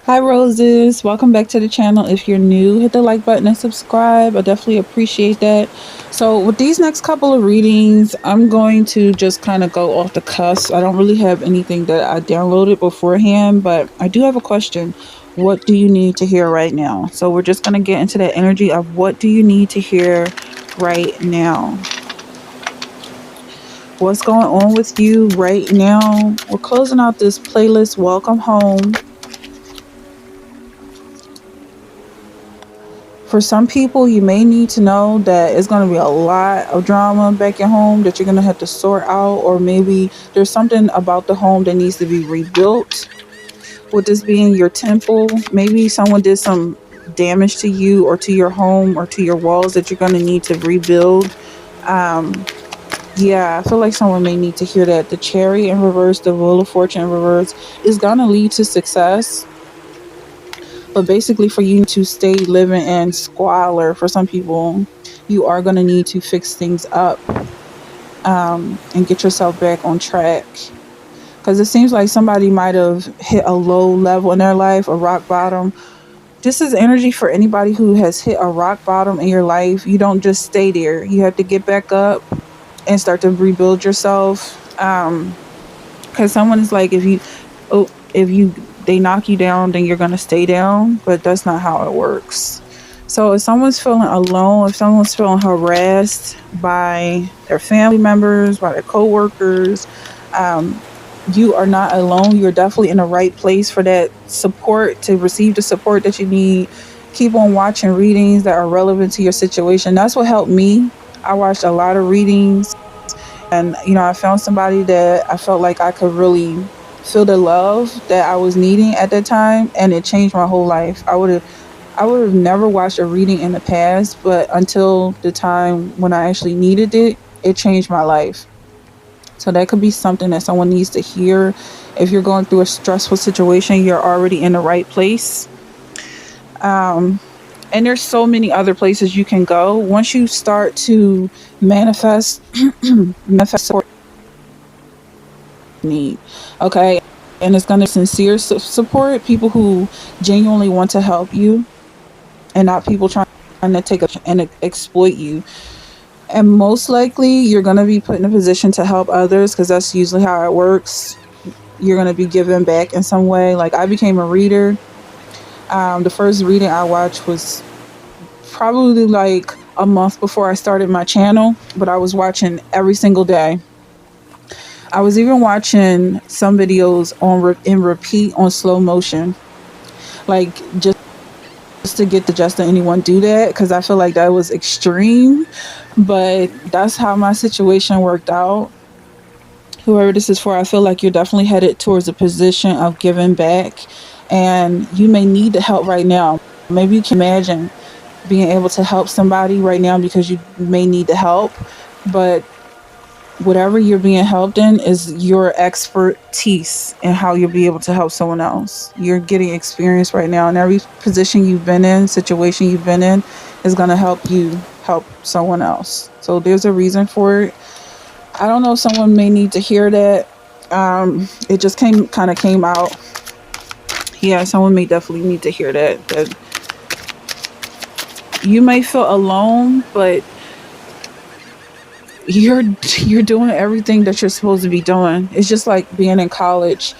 Hi Roses, welcome back to the channel. If you're new, hit the like button and subscribe. I definitely appreciate that. So with these next couple of readings, I'm going to just kind of go off the cuff. I don't really have anything that I downloaded beforehand, but I do have a question. What do you need to hear right now? So we're just going to get into that energy of what do you need to hear right now? What's going on with you right now? We're closing out this playlist, Welcome Home. For some people, you may need to know that it's going to be a lot of drama back at home that you're going to have to sort out, or maybe there's something about the home that needs to be rebuilt. With this being your temple, maybe someone did some damage to you or to your home or to your walls that you're going to need to rebuild. Yeah, I feel like someone may need to hear that. The Chariot in reverse, the Wheel of Fortune in reverse is going to lead to success. But basically, for you to stay living in squalor, for some people, you are going to need to fix things up and get yourself back on track. Because it seems like somebody might have hit a low level in their life, a rock bottom. This is energy for anybody who has hit a rock bottom in your life. You don't just stay there. You have to get back up and start to rebuild yourself. Because someone is like, if you they knock you down, then you're gonna stay down. But that's not how it works. So if someone's feeling alone, if someone's feeling harassed by their family members, by their coworkers, you are not alone. You're definitely in the right place for that support, to receive the support that you need. Keep on watching readings that are relevant to your situation. That's what helped me. I watched a lot of readings, and I found somebody that I felt like I could really feel the love that I was needing at that time, and it changed my whole life. I would have never watched a reading in the past, but until the time when I actually needed it, it changed my life. So that could be something that someone needs to hear. If you're going through a stressful situation, you're already in the right place. And there's so many other places you can go once you start to manifest support need. Okay. And it's going to sincere support, people who genuinely want to help you, and not people trying to take and exploit you. And most likely you're going to be put in a position to help others, because that's usually how it works. You're going to be given back in some way. Like, I became a reader. The first reading I watched was probably like a month before I started my channel, but I was watching every single day. I was even watching some videos in repeat on slow motion, like just to get the just to anyone do that, because I feel like that was extreme, but that's how my situation worked out. Whoever this is for, I feel like you're definitely headed towards a position of giving back, and you may need the help right now. Maybe you can imagine being able to help somebody right now because you may need the help, but whatever you're being helped in is your expertise and how you'll be able to help someone else. You're getting experience right now, and every position you've been in, situation you've been in, is going to help you help someone else. So there's a reason for it. I don't know, someone may need to hear that. It just came out. Yeah, someone may definitely need to hear that you may feel alone, but you're doing everything that you're supposed to be doing. It's just like being in college.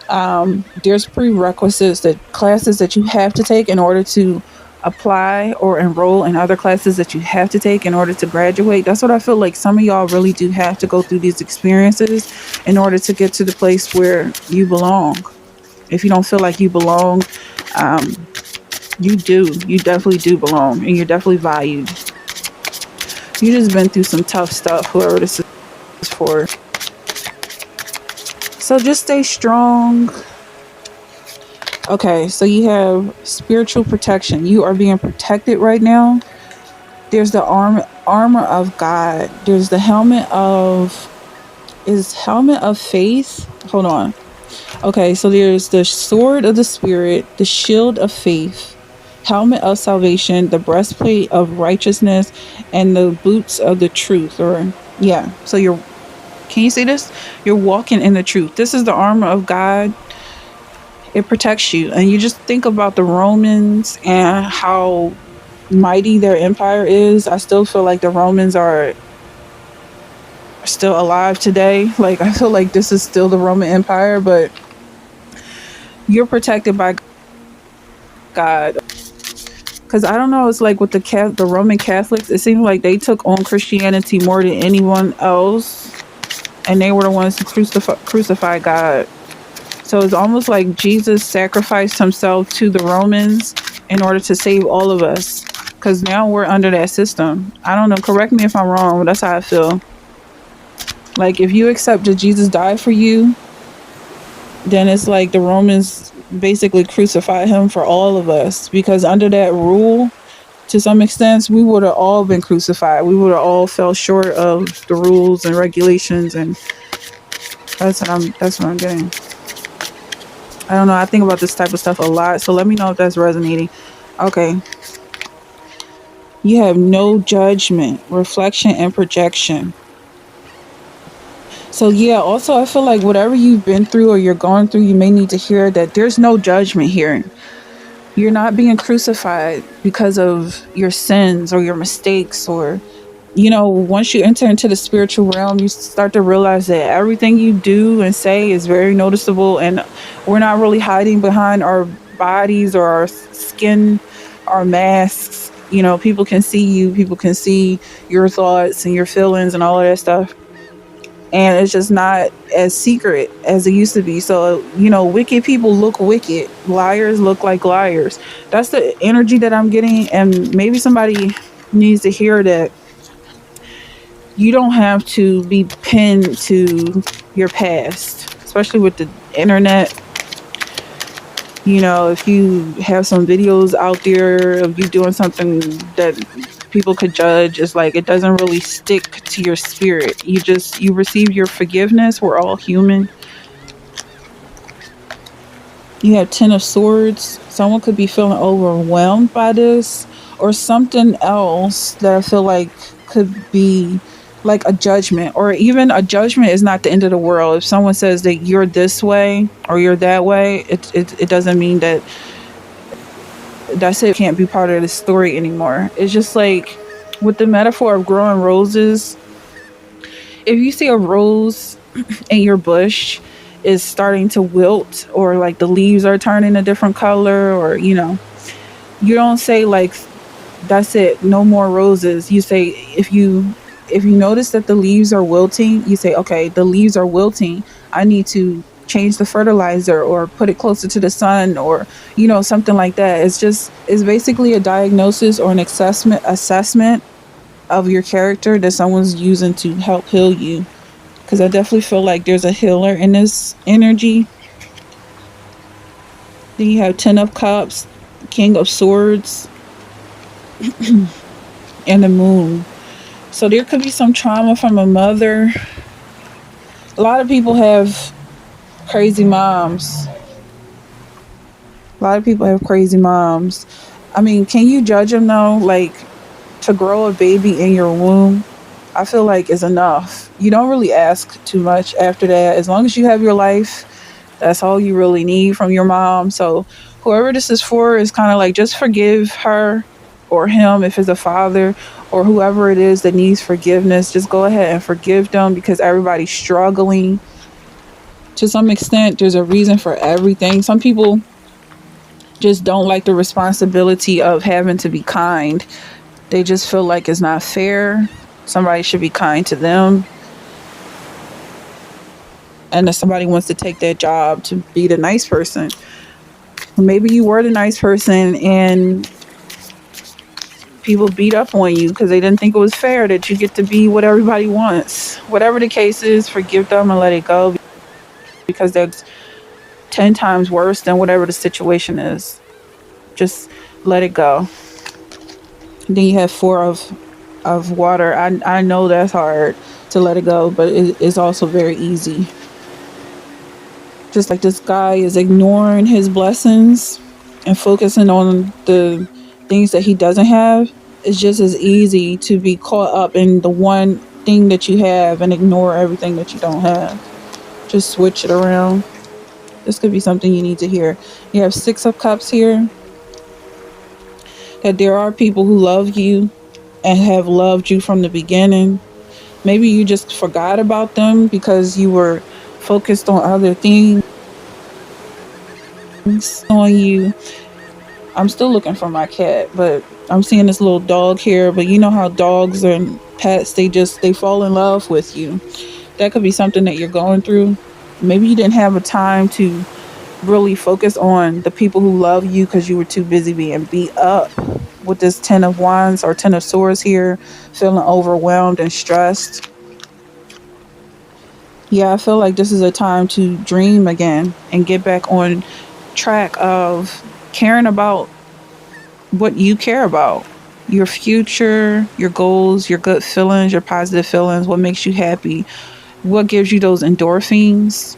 There's prerequisites, that classes that you have to take in order to apply or enroll in other classes that you have to take in order to graduate. That's what I feel like some of y'all really do have to go through these experiences in order to get to the place where you belong. If you don't feel like you belong, you definitely do belong, and you're definitely valued. You just been through some tough stuff, whoever this is for. So just stay strong. Okay, so you have spiritual protection. You are being protected right now. There's the armor of God. There's the helmet of faith. Hold on. Okay, so there's the sword of the spirit, the shield of faith, helmet of salvation, the breastplate of righteousness, and the boots of the truth. So can you see this? You're walking in the truth. This is the armor of God. It protects you. And you just think about the Romans and how mighty their empire is. I still feel like the Romans are still alive today. Like, I feel like this is still the Roman Empire, but you're protected by God. Because I don't know, it's like with the Roman Catholics, it seems like they took on Christianity more than anyone else, and they were the ones who crucify God. So it's almost like Jesus sacrificed himself to the Romans in order to save all of us. Because now we're under that system. I don't know. Correct me if I'm wrong, but that's how I feel. Like, if you accept that Jesus died for you, then it's like the Romans basically crucified him for all of us. Because under that rule, to some extent, we would have all been crucified. We would have all fell short of the rules and regulations, and that's what I'm getting. I don't know. I think about this type of stuff a lot, so let me know if that's resonating. Okay. You have no judgment, reflection, and projection. So yeah, also I feel like whatever you've been through or you're going through, you may need to hear that there's no judgment here. You're not being crucified because of your sins or your mistakes, or once you enter into the spiritual realm, you start to realize that everything you do and say is very noticeable, and we're not really hiding behind our bodies or our skin, our masks. People can see you, people can see your thoughts and your feelings and all of that stuff. And it's just not as secret as it used to be. So, wicked people look wicked. Liars look like liars. That's the energy that I'm getting. And maybe somebody needs to hear that you don't have to be pinned to your past, especially with the internet. If you have some videos out there of you doing something that people could judge, it's like it doesn't really stick to your spirit. You receive your forgiveness. We're all human. You have 10 of Swords. Someone could be feeling overwhelmed by this, or something else that I feel like could be like a judgment, or even a judgment is not the end of the world. If someone says that you're this way or you're that way, it doesn't mean that that's it. Can't be part of the story anymore. It's just like with the metaphor of growing roses. If you see a rose in your bush is starting to wilt, or like the leaves are turning a different color, or you don't say like that's it, no more roses. You say, if you notice that the leaves are wilting, you say, okay, the leaves are wilting, I need to change the fertilizer or put it closer to the sun, or something like that. It's basically a diagnosis or an assessment of your character that someone's using to help heal you. Because I definitely feel like there's a healer in this energy. Then you have 10 of Cups, King of Swords, and the Moon. So there could be some trauma from a mother. A lot of people have crazy moms. I mean, can you judge them though? Like, to grow a baby in your womb, I feel like is enough. You don't really ask too much after that. As long as you have your life, that's all you really need from your mom. So whoever this is for is kind of like, just forgive her or him if it's a father, or whoever it is that needs forgiveness. Just go ahead and forgive them, because everybody's struggling. To some extent, there's a reason for everything. Some people just don't like the responsibility of having to be kind. They just feel like it's not fair. Somebody should be kind to them. And if somebody wants to take that job to be the nice person, maybe you were the nice person and people beat up on you because they didn't think it was fair that you get to be what everybody wants. Whatever the case is, forgive them and let it go, because that's 10 times worse than whatever the situation is. Just let it go. Then you have 4 of water. I know that's hard to let it go, but it's also very easy. Just like this guy is ignoring his blessings and focusing on the things that he doesn't have, it's just as easy to be caught up in the one thing that you have and ignore everything that you don't have. Just switch it around. This could be something you need to hear. You have Six of Cups here, that there are people who love you and have loved you from the beginning. Maybe you just forgot about them because you were focused on other things on you. I'm still looking for my cat, but I'm seeing this little dog here. But you know how dogs and pets, they fall in love with you. That could be something that you're going through. Maybe you didn't have a time to really focus on the people who love you because you were too busy being beat up with this 10 of Wands or 10 of Swords here, feeling overwhelmed and stressed. Yeah, I feel like this is a time to dream again and get back on track of caring about what you care about, your future, your goals, your good feelings, your positive feelings, what makes you happy, what gives you those endorphins.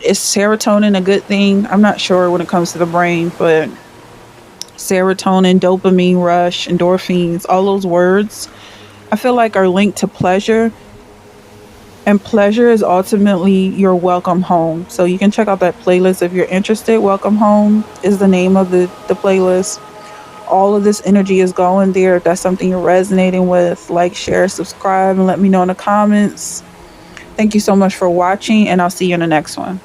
Is serotonin a good thing? I'm not sure when it comes to the brain, but serotonin, dopamine rush, endorphins, all those words I feel like are linked to pleasure. And pleasure is ultimately your welcome home. So you can check out that playlist if you're interested. Welcome Home is the name of the playlist. All of this energy is going there. If that's something you're resonating with, like, share, subscribe, and let me know in the comments. Thank you so much for watching, and I'll see you in the next one.